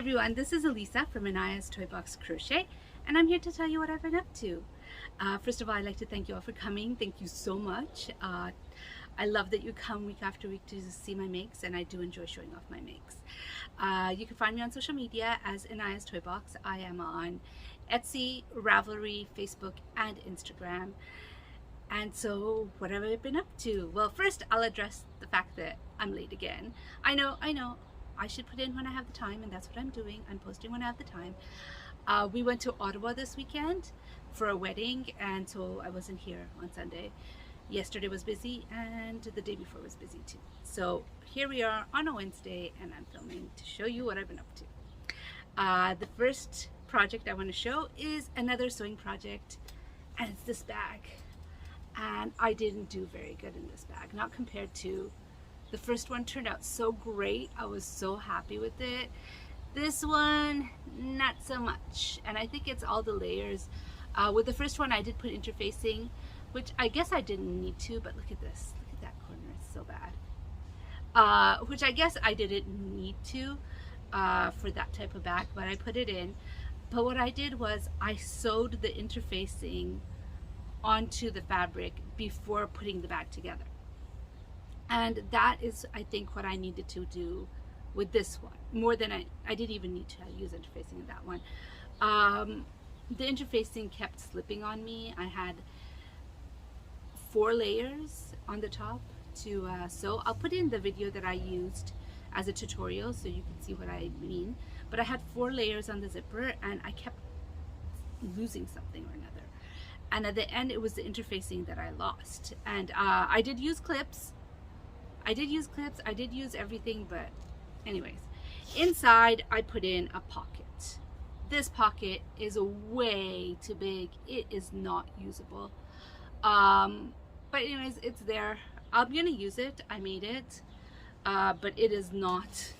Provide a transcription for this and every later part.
everyone, this is Elisa from Anaya's Toy Box Crochet, and I'm here to tell you what I've been up to. First of all, I'd like to thank you all for coming. Thank you so much. I love that you come week after week to see my makes, and I do enjoy showing off my makes. You can find me on social media as Anaya's Toy Box. I am on Etsy, Ravelry, Facebook, and Instagram. And so, what have I been up to? Well, first I'll address the fact that I'm late again. I know. I should put in when I have the time, and that's what I'm doing. I'm posting when I have the time. We went to Ottawa this weekend for a wedding, and so I wasn't here on Sunday. Yesterday was busy, and the day before was busy too. So here we are on a Wednesday, and I'm filming to show you what I've been up to. The first project I want to show is another sewing project, and it's this bag. And I didn't do very good in this bag, not compared to the first one. Turned out so great. I was so happy with it. This one, not so much. And I think it's all the layers. With the first one, I did put interfacing, which I guess I didn't need to, but look at this. Look at that corner, it's so bad. Which I guess I didn't need to for that type of bag, but I put it in. But what I did was I sewed the interfacing onto the fabric before putting the bag together. And that is, I think, what I needed to do with this one, more than I didn't even need to use interfacing in that one. The interfacing kept slipping on me. I had 4 layers on the top to sew. I'll put in the video that I used as a tutorial so you can see what I mean. But I had 4 layers on the zipper, and I kept losing something or another. And at the end, it was the interfacing that I lost. And I did use clips. I did use everything, but anyways. Inside, I put in a pocket. This pocket is way too big. It is not usable. But anyways, it's there. I'm gonna use it. I made it. But it is not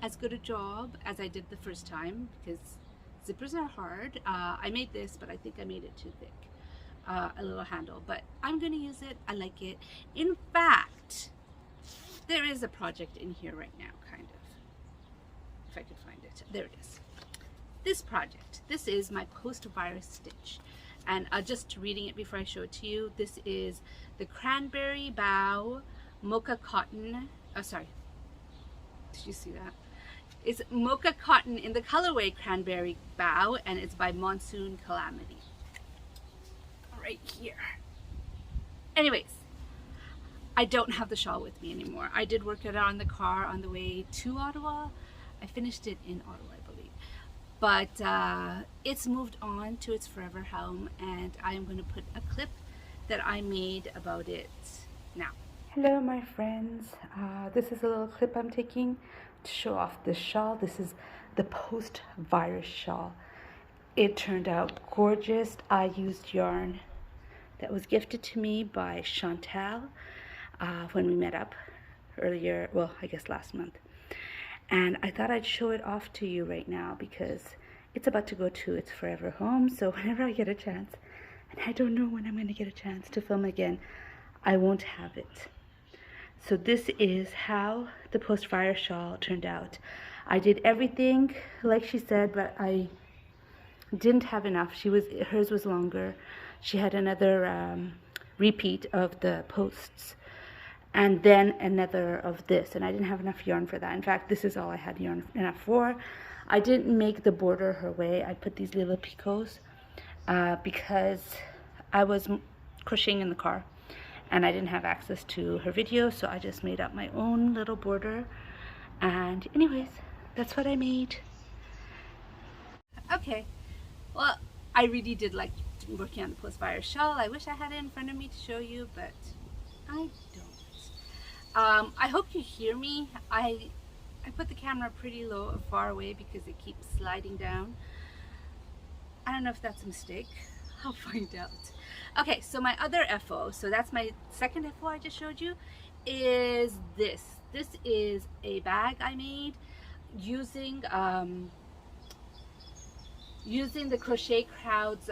as good a job as I did the first time, because zippers are hard. I made this, but I think I made it too thick. A little handle, but I'm gonna use it. I like it. In fact, there is a project in here right now, kind of. If I could find it. There it is. This project. This is my post-virus stitch. And just reading it before I show it to you, this is the Cranberry Bow Mocha Cotton. Oh, sorry. Did you see that? It's Mocha Cotton in the colorway Cranberry Bow, and it's by Monsoon Calamity. Right here. Anyways, I don't have the shawl with me anymore. I did work it out in the car on the way to Ottawa. I finished it in Ottawa, I believe. But it's moved on to its forever home, and I am going to put a clip that I made about it now. Hello, my friends. This is a little clip I'm taking to show off this shawl. This is the post-virus shawl. It turned out gorgeous. I used yarn that was gifted to me by Chantal when we met up earlier, well, I guess last month. And I thought I'd show it off to you right now because it's about to go to its forever home. So whenever I get a chance, and I don't know when I'm going to get a chance to film again, I won't have it. So this is how the post-virus shawl turned out. I did everything like she said, but I didn't have enough. Hers was longer. She had another repeat of the posts, and then another of this, and I didn't have enough yarn for that. In fact, this is all I had yarn enough for. I didn't make the border her way. I put these little picots because I was crocheting in the car and I didn't have access to her video, so I just made up my own little border. And anyways, that's what I made. Okay, well, I really did like working on the post-virus shawl. I wish I had it in front of me to show you, but I don't. I hope you hear me. I put the camera pretty low, far away, because it keeps sliding down. I don't know if that's a mistake. I'll find out. Okay, so my other FO, so that's my second FO I just showed you, is this. This is a bag I made using the Crochet Crowd's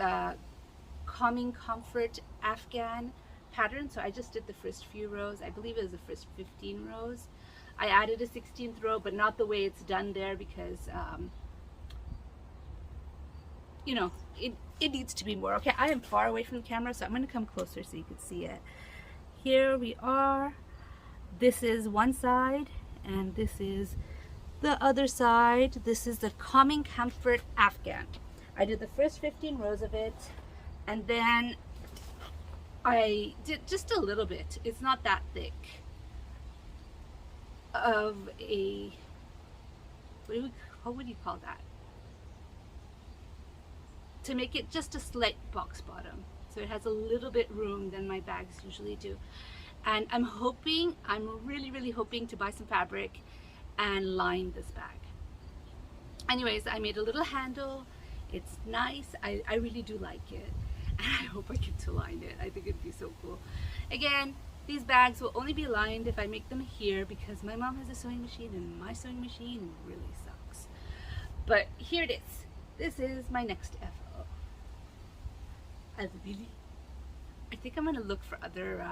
Calming Comfort Afghan pattern. So I just did the first few rows. I believe it was the first 15 rows I added a 16th row, but not the way it's done there, because you know, it needs to be more. Okay, I am far away from the camera, so I'm going to come closer so you can see it. Here we are. This is one side, and this is the other side. This is the Calming Comfort Afghan. I did the first 15 rows of it, and then I did just a little bit. It's not that thick of a, what would you call that? To make it just a slight box bottom, so it has a little bit room than my bags usually do. And I'm really hoping to buy some fabric and line this bag. Anyways, I made a little handle. It's nice. I really do like it, and I hope I get to line it. I think it'd be so cool. Again, these bags will only be lined if I make them here, because my mom has a sewing machine and my sewing machine really sucks. But here it is. This is my next FO. I think I'm gonna look for other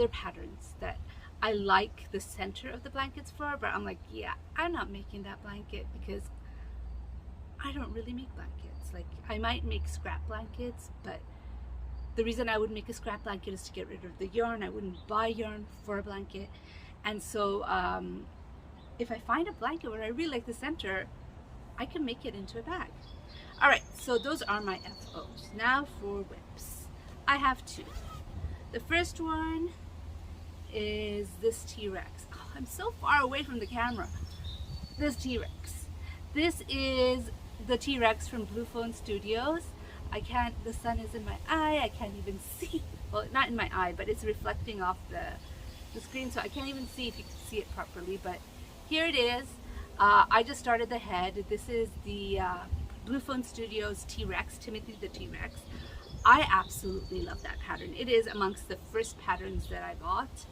patterns that I like the center of the blankets for, but I'm like, yeah, I'm not making that blanket, because I don't really make blankets. Like, I might make scrap blankets, but the reason I would make a scrap blanket is to get rid of the yarn. I wouldn't buy yarn for a blanket. And so if I find a blanket where I really like the center, I can make it into a bag. All right, so those are my FOs. Now for whips. I have two. The first one is this T-Rex. Oh, I'm so far away from the camera. This T-Rex. This is the T-Rex from Blue Phone Studios. The sun is in my eye, I can't even see. Well, not in my eye, but it's reflecting off the screen, so I can't even see if you can see it properly, but here it is. I just started the head. This is the Blue Phone Studios T-Rex, Timothy the T-Rex. I absolutely love that pattern. It is amongst the first patterns that I bought.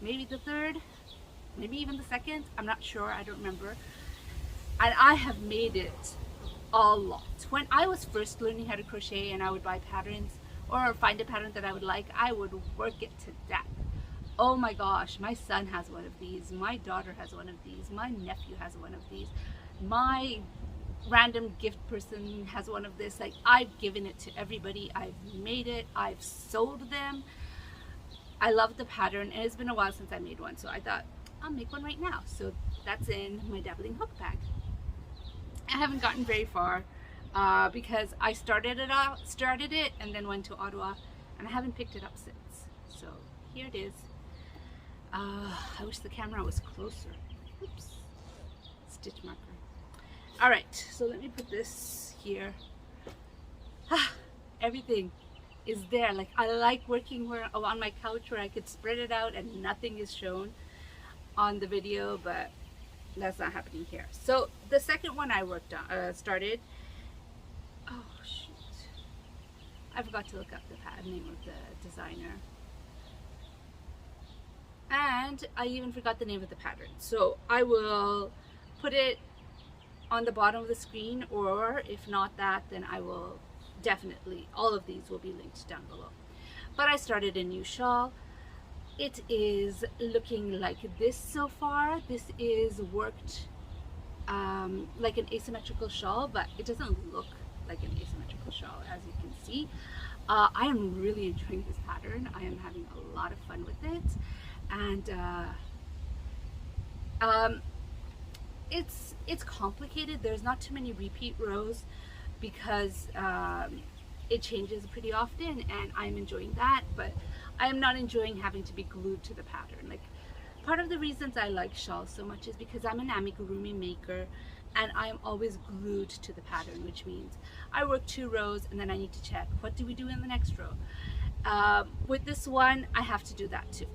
Maybe the third, maybe even the second. I'm not sure, I don't remember. And I have made it a lot. When I was first learning how to crochet and I would buy patterns or find a pattern that I would like, I would work it to death. Oh my gosh, my son has one of these, my daughter has one of these, my nephew has one of these, my random gift person has one of this. Like, I've given it to everybody, I've made it, I've sold them. I love the pattern, and it's been a while since I made one, so I thought I'll make one right now. So that's in my dabbling hook bag. I haven't gotten very far because I started it and then went to Ottawa, and I haven't picked it up since. So here it is. I wish the camera was closer. Oops. Stitch marker. All right, so let me put this here. Everything is there. Like, I like working on my couch where I could spread it out and nothing is shown on the video, but that's not happening here. So the second one I worked on, started. Oh shoot! I forgot to look up the name of the designer, and I even forgot the name of the pattern. So I will put it on the bottom of the screen, or if not that, then I will definitely, all of these will be linked down below. But I started a new shawl. It is looking like this so far. This is worked like an asymmetrical shawl, but it doesn't look like an asymmetrical shawl, as you can see. I am really enjoying this pattern. I am having a lot of fun with it, and it's complicated. There's not too many repeat rows because it changes pretty often, and I'm enjoying that, but I am not enjoying having to be glued to the pattern. Like, part of the reasons I like shawls so much is because I'm an amigurumi maker, and I am always glued to the pattern, which means I work 2 rows and then I need to check, what do we do in the next row? With this one, I have to do that too,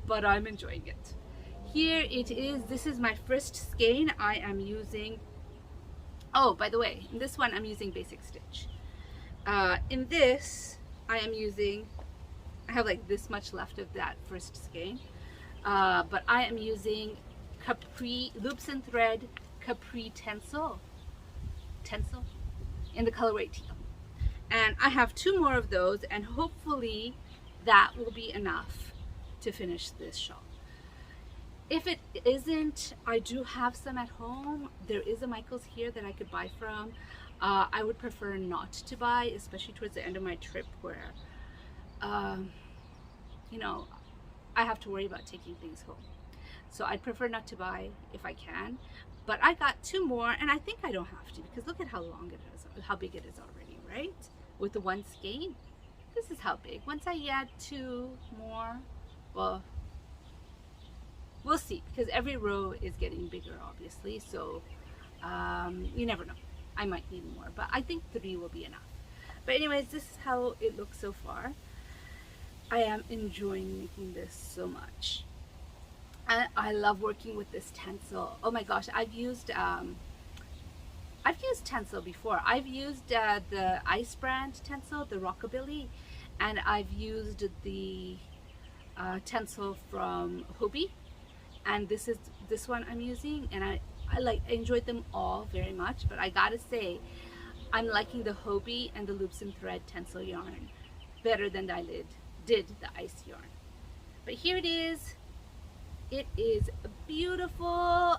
but I'm enjoying it. Here it is. This is my first skein. I am using, oh, by the way, in this one I'm using Basic Stitch. In this, I am using, I have like this much left of that first skein, but I am using Capri Loops and Thread Capri Tencel in the colorway teal, and I have 2 more of those, and hopefully that will be enough to finish this shawl. If it isn't, I do have some at home. There is a Michaels here that I could buy from. I would prefer not to buy, especially towards the end of my trip where, um, you know, I have to worry about taking things home. So I'd prefer not to buy if I can. But I got two more, and I think I don't have to because look at how long it is, how big it is already, right? With the one skate, this is how big. Once I add two more, well, we'll see because every row is getting bigger, obviously. So you never know. I might need more, but I think three will be enough. But anyways, this is how it looks so far. I am enjoying making this so much. I love working with this Tencel. Oh my gosh, I've used Tencel before. I've used the Ice brand Tencel, the Rockabilly, and I've used the Tencel from Hobie, and this one I'm using, and I enjoyed them all very much. But I gotta say, I'm liking the Hobie and the Loops and Thread Tencel yarn better than I did the Ice yarn. But here it is. It is beautiful.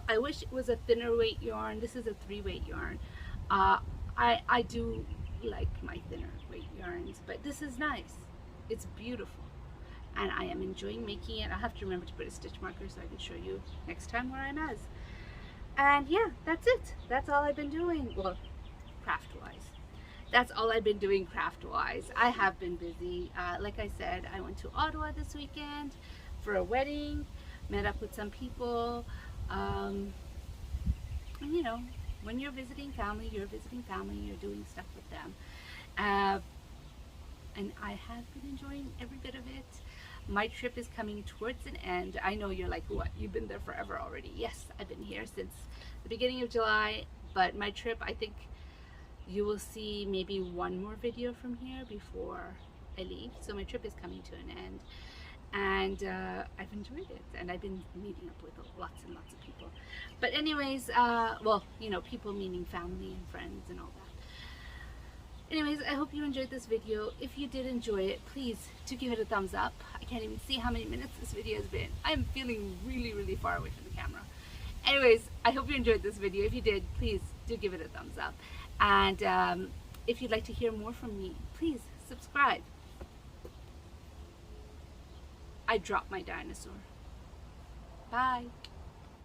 I wish it was a thinner weight yarn. This is a 3-weight yarn. I do like my thinner weight yarns, but this is nice. It's beautiful, and I am enjoying making it. I'll have to remember to put a stitch marker so I can show you next time where I'm at. And yeah, that's it. That's all I've been doing. Well, craft-wise. That's all I've been doing craft-wise. I have been busy. Like I said, I went to Ottawa this weekend for a wedding. Met up with some people, and you know, when you're visiting family, you're doing stuff with them, and I have been enjoying every bit of it. My trip is coming towards an end. I know you're like, what, you've been there forever already? Yes, I've been here since the beginning of July, but my trip, I think you will see maybe one more video from here before I leave. So my trip is coming to an end. And I've enjoyed it, and I've been meeting up with lots and lots of people. But anyways, well, you know, people meaning family and friends and all that. Anyways, I hope you enjoyed this video. If you did enjoy it, please do give it a thumbs up. I can't even see how many minutes this video has been. I'm feeling really, really far away from the camera. Anyways, I hope you enjoyed this video. If you did, please do give it a thumbs up. And if you'd like to hear more from me, please subscribe. I dropped my dinosaur. Bye.